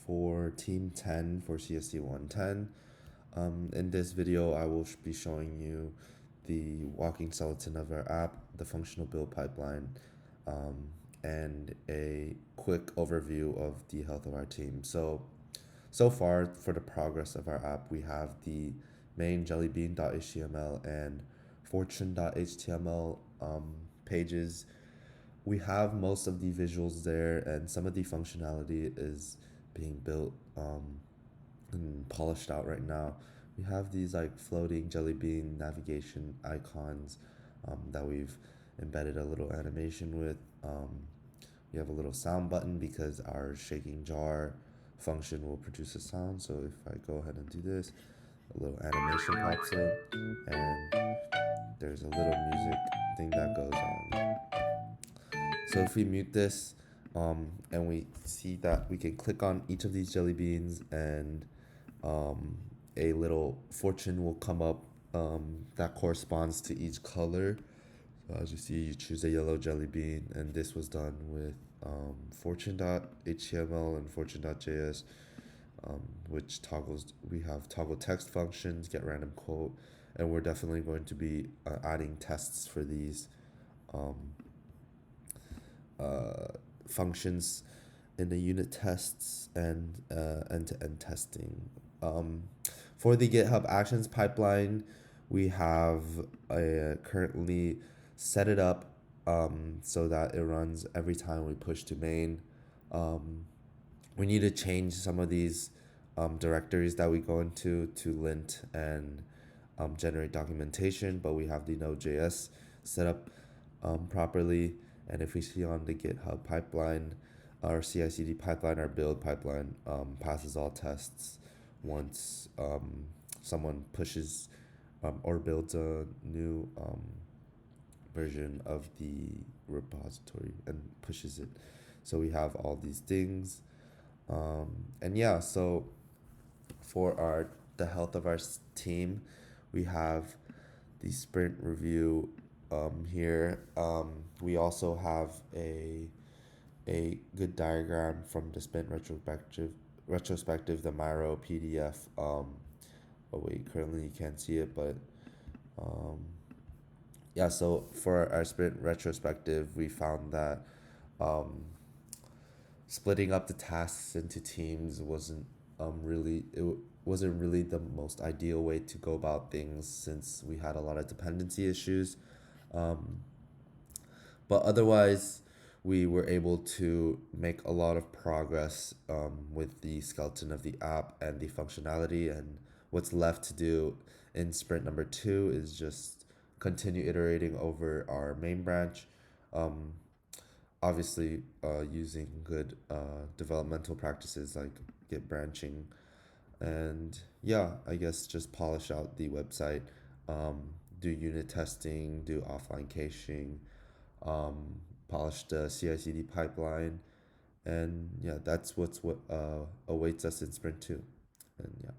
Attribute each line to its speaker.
Speaker 1: For Team 10 for CSC 110. In this video, I will be showing you the walking skeleton of our app, the functional build pipeline, and a quick overview of the health of our team. So far for the progress of our app, we have the main jellybean.html and fortune.html pages. We have most of the visuals there, and some of the functionality is being built and polished out right now. We have these like floating jelly bean navigation icons that we've embedded a little animation with. We have a little sound button because our shaking jar function will produce a sound. So if I go ahead and do this, a little animation pops up and there's a little music thing that goes on. So if we mute this and we see that we can click on each of these jelly beans and a little fortune will come up that corresponds to each color. So as you see, you choose a yellow jelly bean, and this was done with fortune.html and fortune.js, which toggles. We have toggle text functions, get random quote, and we're definitely going to be adding tests for these functions in the unit tests and end-to-end testing. For the GitHub Actions pipeline, we have currently set it up so that it runs every time we push to main. We need to change some of these directories that we go into to lint and generate documentation, but we have the Node.js set up properly. And if we see on the GitHub pipeline, our CI/CD pipeline, our build pipeline passes all tests once someone pushes or builds a new version of the repository and pushes it. So we have all these things. And yeah, so for the health of our team, we have the sprint review here. We also have a good diagram from the sprint retrospective, the Miro PDF. Oh wait, currently you can't see it, but yeah. So for our sprint retrospective, we found that splitting up the tasks into teams wasn't really the most ideal way to go about things since we had a lot of dependency issues. But otherwise, we were able to make a lot of progress with the skeleton of the app and the functionality. And what's left to do in sprint number 2 is just continue iterating over our main branch. Obviously, using good developmental practices like Git branching. And yeah, I guess just polish out the website, do unit testing, do offline caching, polish the CI/CD pipeline, and yeah, that's what awaits us in sprint 2. And yeah.